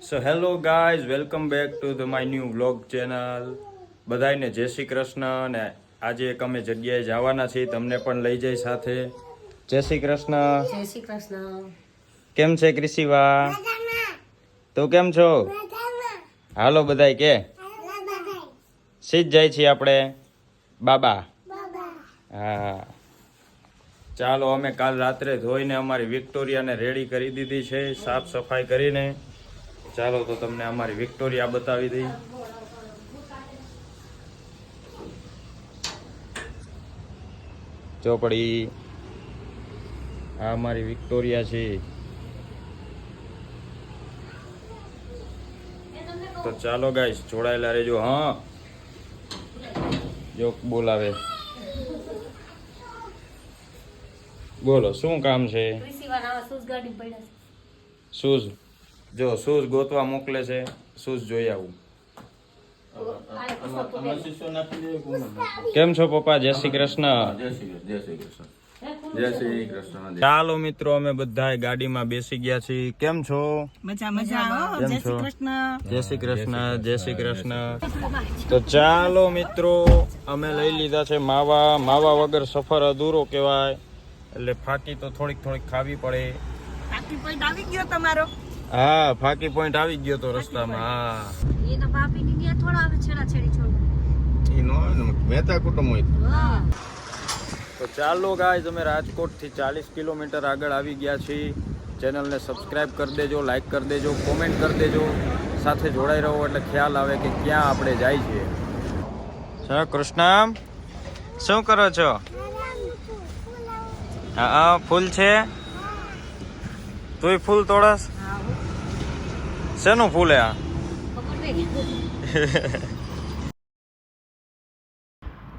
So hello guys, welcome back to the my new vlog channel. બધાને જય શ્રી કૃષ્ણ. અને આજે એક અમે જગ્યાએ જવાના છીએ, તમને પણ લઈ જઈ સાથે. જય શ્રી કૃષ્ણ. જય શ્રી કૃષ્ણ. કેમ છે ક્રિશિવા? તો કેમ છો? હાલો બધાય કે સીધ જાય છીએ આપણે બાબા. હા ચાલો, અમે કાલ રાત્રે ધોઈને અમારી વિક્ટોરિયાને રેડી કરી દીધી છે, સાફ સફાઈ કરીને. ચાલો તો તમને અમારી વિક્ટોરિયા બતાવી દઈ. ચોપડી આ અમારી વિક્ટોરિયા છે. તો ચાલો ગાઈસ, જોડાયેલા રહેજો. હા જો બોલાવે, બોલો શું કામ છે? શૂઝ જો શૂઝ ગોતવા મોકલે છે, શૂઝ જોઈ આવું. કેમ છો પપ્પા? જય શ્રી કૃષ્ણ. ચાલો મિત્રો, અમે બધા ગાડીમાં બેસી ગયા છીએ. કેમ છો? મજા મજા. જય શ્રી કૃષ્ણ. જય શ્રી કૃષ્ણ. જય શ્રી કૃષ્ણ. તો ચાલો મિત્રો, અમે લઈ લીધા છે માવા. માવા વગર સફર અધૂરો કહેવાય, એટલે ફાકી તો થોડીક ખાવી પડે. ફાકી પોઈન્ટ આવી ગયો તમારો? હા, ફાકી પોઈન્ટ આવી ગયો તો રસ્તામાં. હા, એ તો બાપી ની ત્યાં થોડા આવે છેડા છેડી છોડ. ઈ નો મહેતા કુટુંબ હોય. તો ચાલો ગાઈઝ, અમે રાજકોટથી 40 કિલોમીટર આગળ આવી ગયા છીએ. ચેનલને સબસ્ક્રાઇબ કરી દેજો, લાઈક કરી દેજો, કોમેન્ટ કરી દેજો. સાથે જોડાઈ રહો એટલે ખ્યાલ આવે કે ક્યાં આપણે જાય છે. સર કૃષ્ણ, શું કરો છો? હા, ફૂલ છે. તુંય ફૂલ તોડસ? શેનું ફૂલ હે આ?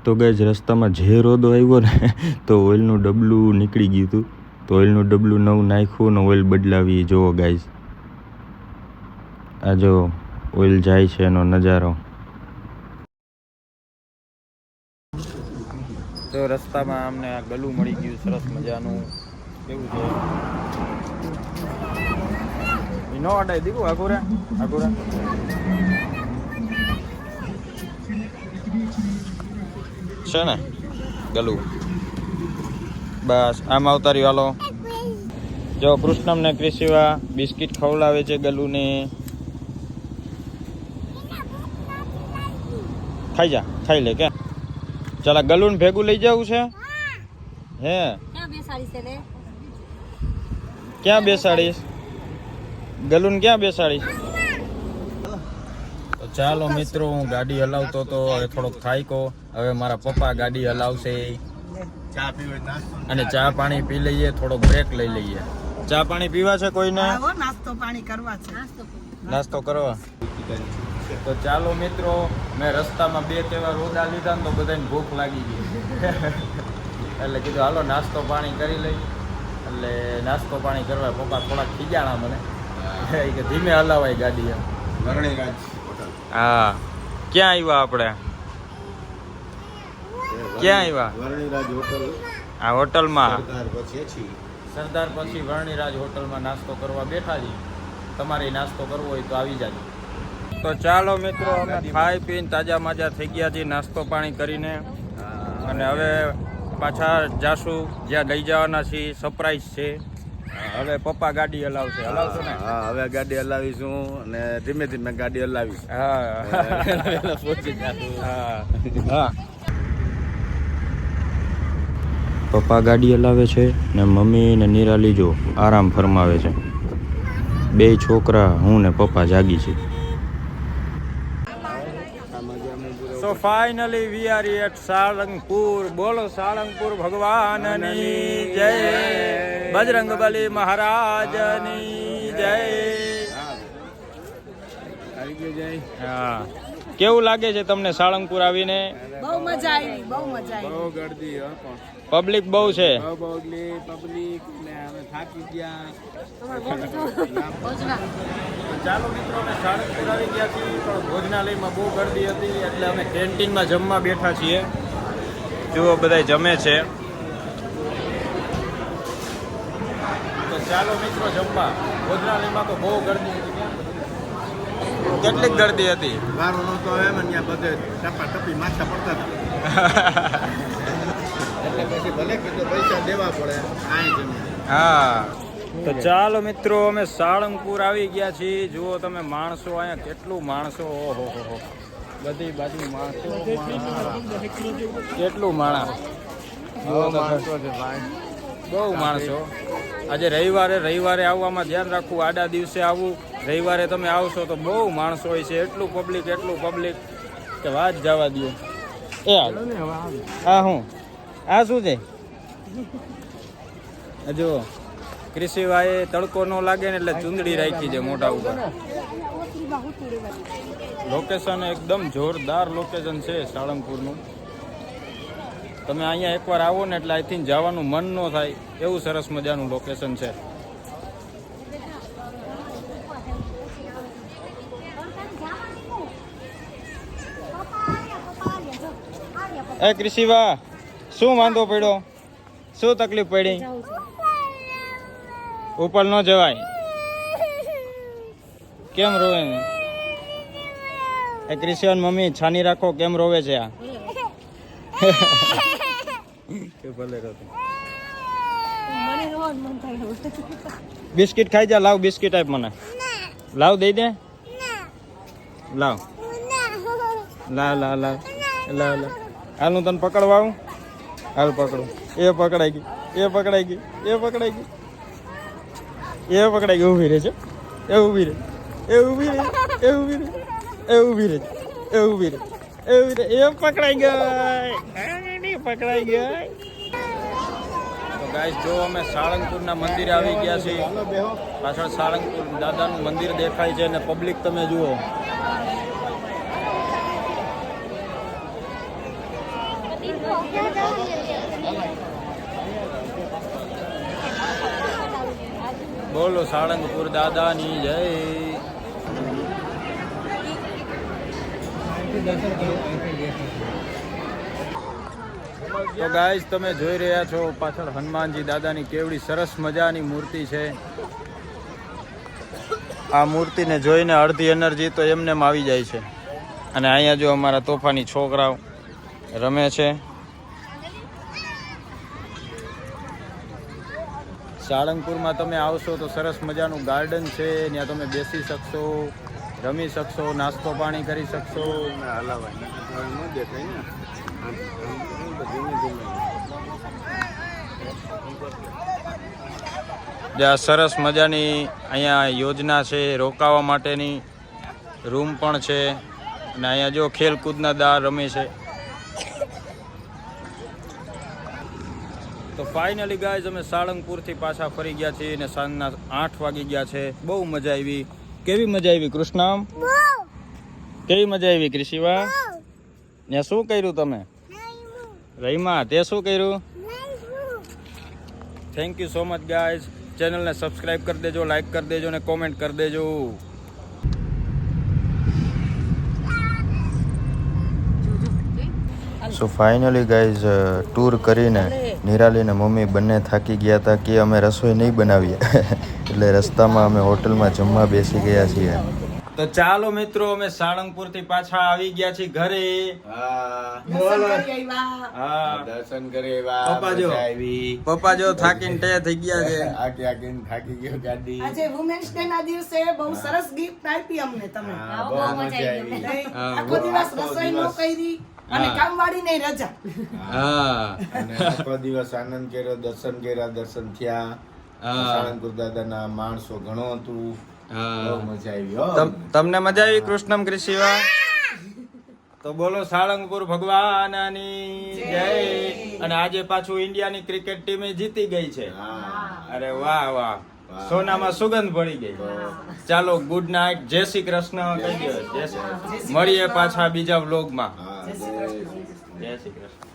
તો ગાઈઝ, રસ્તામાં જે રોદો આવ્યો ને, તો ઓઇલનું ડબલું નીકળી ગયું હતું. તો ઓઇલનું ડબલું નવું નાખ્યું ને ઓઇલ બદલાવી. જુઓ ગાઈઝ, આ જો ઓઇલ જાય છે એનો નજારો. તો રસ્તામાં અમને આ ગલું મળી ગયું સરસ મજાનું. કેવું છે? નો અડાઈ દીકું આગોરા છે ને ગલું. બસ આમ આવતારી વાલો. જો કૃષ્ણમ ને ક્રિશિવા બિસ્કિટ ખવડાવે છે ગલું ને. ખાઈ લે કે. ચાલ ગલું ને ભેગું લઈ જવું છે. હે ક્યાં બેસાડીશ? ગલુન ક્યાં બેસાડીશ? તો ચાલો મિત્રો, હું ગાડી હલાવતો તો હવે થોડોક થાયકો. હવે મારા પપ્પા ગાડી હલાવશે અને ચા પાણી પી લઈએ, થોડોક બ્રેક લઈ લઈએ. ચા પાણી પીવા છે કોઈને? નાસ્તો પાણી કરવા છે. નાસ્તો કરવા. તો ચાલો મિત્રો, મેં રસ્તામાં 2 કેવા રોદા લીધા ને તો બધાને ભૂખ લાગી ગઈ. એટલે કીધું હાલો નાસ્તો પાણી કરી લઈ. એટલે નાસ્તો પાણી કરવા પપ્પા થોડાક ખીજાણા મને કે ધીમે હલાવાય ગાડી. હા, ક્યાં આવ્યા આપણે? ક્યાં આવ્યા? આ હોટલમાં સરદાર પછી વર્ણિરાજ હોટલમાં નાસ્તો કરવા બેઠા છીએ. તમારે નાસ્તો કરવો હોય તો આવી જાજો. તો ચાલો મિત્રો, અમે ખાઈ પીને તાજા માજા થઈ ગયા છીએ નાસ્તો પાણી કરીને. અને હવે પાછા જાશું જ્યાં લઈ જવાના છીએ. સરપ્રાઈઝ છે. હવે પપ્પા ગાડી હલાવશે. હલાવશો ને? હા, હવે ગાડી હલાવીશું અને ધીમે ધીમે ગાડી હલાવીશ. હા પહોંચી જશું. હા, પપ્પા ગાડી હલાવે છે ને મમ્મી ને નિરાલી જો આરામ ફરમાવે છે. 2 છોકરા, હું ને પપ્પા જાગી છે. So finally we are at Salangpur. બોલો સાળંગપુર ભગવાનની જય, બજરંગબલી મહારાજની જય. હા, કેવું લાગે છે તમને સાળંગપુર આવીને? બહુ મજા આવી, બહુ મજા આવી. બહુ ગર્દી પબ્લિક બહુ છે. પબ્લિક ને અમે થાકી ગયા. ચાલો મિત્રો, અમે સાળંગપુર આવી ગયા છીએ, પણ ભોજનાલયમાં બહુ ગર્દી હતી એટલે અમે કેન્ટીનમાં જમવા બેઠા છીએ. જુઓ બધા જમે છે. તો ચાલો મિત્રો જમવા. ભોજનાલયમાં તો બહુ ગર્દી હતી. કેટલીક ગરદી હતી? વારો નહોતો એમ ને ત્યાં બધે ટપા ટપી માથા પડતા હતા. એટલે પછી ભલે કીધું પૈસા દેવા પડે આય જમે. હા તો ચાલો મિત્રો, અમે સાળંગપુર આવી ગયા છીએ. જુઓ તમે માણસો, અહીંયા કેટલું માણસો, ઓહો હો, બધી બાજુ માણસો, કેટલું માણસ, બહુ માણસો. આજે રવિવારે આવવામાં ધ્યાન રાખવું, આડા દિવસે આવવું. રવિવારે તમે આવશો તો બહુ માણસો હોય છે, એટલું પબ્લિક કે વાત જવા દો. એ હા હું આ શું છે જો કૃષિભાઈ, તડકો ન લાગે ને એટલે ચૂંદડી રાખી છે મોટા ઉપર. લોકેશન એકદમ જોરદાર લોકેશન છે સાળંગપુરનું. તમે અહીંયા એકવાર આવો ને એટલે અહીંથી જવાનું મન ન થાય એવું સરસ મજાનું લોકેશન છે. એ કૃષિભા, શું વાંધો પડ્યો? શું તકલીફ પડી? ઉપર ન જવાય. કેમ રોવે? એ ક્રિશ્ચિયન મમ્મી છાની રાખો, કેમ રોવે છે આ? કે ભલે રોતો. બિસ્કિટ ખાઈ જા, લાવ બિસ્કિટ આપ મને. લાવ દઈ દે. લાવ હાલ હું તને પકડવા આવું. હાલ પકડું. એ પકડાઈ ગઈ. ઊભી રહે છે. એ ઊભી રહે. એ પકડાઈ ગઈ. તો ગાઈસ, જો અમે સાળંગપુરના મંદિરે આવી ગયા છીએ. પાછળ સાળંગપુર દાદાનું મંદિર દેખાય છે અને પબ્લિક તમે જુઓ. બોલો સાળંગપુર દાદાની જય. તો ગાઈસ, તમે જોઈ રહ્યા છો પાછળ હનુમાનજી દાદાની કેવડી સરસ મજાની મૂર્તિ છે. આ મૂર્તિને જોઈને અડધી એનર્જી તો એમનેમ આવી જાય છે. અને અહીંયા જો અમારા તોફાની છોકરાઓ રમે છે. સાળંગપુરમાં તમે આવશો તો સરસ મજાનું ગાર્ડન છે, ત્યાં તમે બેસી શકશો, રમી શકશો, નાસ્તો પાણી કરી શકશો. જ્યાં સરસ મજાની અહીંયા યોજના છે, રોકાવા માટેની રૂમ પણ છે. અને અહીંયા જો ખેલકૂદના દાર રમે છે. તો ફાઇનલી ગાઈઝ, અમે સાળંગપુરથી પાછા ફરી ગયા છીએ અને સાંજના 8 વાગી ગયા છે. બહુ મજા આવી. કેવી મજા આવી કૃષ્ણ? કેવી મજા આવી કૃષિવા? ને શું કર્યું તમે? રહીમાં તે શું કર્યું? Thank you so much guys. ચેનલને સબસ્ક્રાઈબ કરી દેજો, લાઈક કરી દેજો અને કોમેન્ટ કરી દેજો. સો ફાઇનલી ગાઈઝ, ટૂર કરીને નિરાલી અને મમ્મી બંને થાકી ગયા હતા કે અમે રસોઈ નહીં બનાવીએ એટલે રસ્તામાં અમે હોટલમાં જમવા બેસી ગયા છીએ. તો ચાલો મિત્રો, અમે સાળંગપુરથી પાછા આવી ગયા છીએ ઘરે. દર્શન કરી પપ્પા જો થાકીને ટે થઈ ગયા છે. થાકી ગયો ગાડી. આજે વુમેન્સ ડે ના દિવસે બહુ સરસ ગિફ્ટ આપી અમને તમે. આખો દિવસ રસોઈ નો કરી અને કામવાળી નહીં રજા. અને આખો દિવસ આનંદ કર્યો, દર્શન કર્યા, દર્શન થયા. સાળંગપુર દાદાના માણસો ઘણો હતું. બહુ મજા આવી. તમને મજા આવી કૃષ્ણમ કૃષિવા? તો બોલો સાળંગપુર ભગવાનની જય. અને આજે પાછું ઇન્ડિયાની ક્રિકેટ ટીમ જીતી ગઈ છે. અરે વાહ વાહ, સોનામાં સુગંધ ભળી ગઈ. ચાલો, ગુડ નાઇટ, જય શ્રી કૃષ્ણ કહી દો. મળીએ પાછા બીજા વ્લોગમાં. જય શ્રી કૃષ્ણ.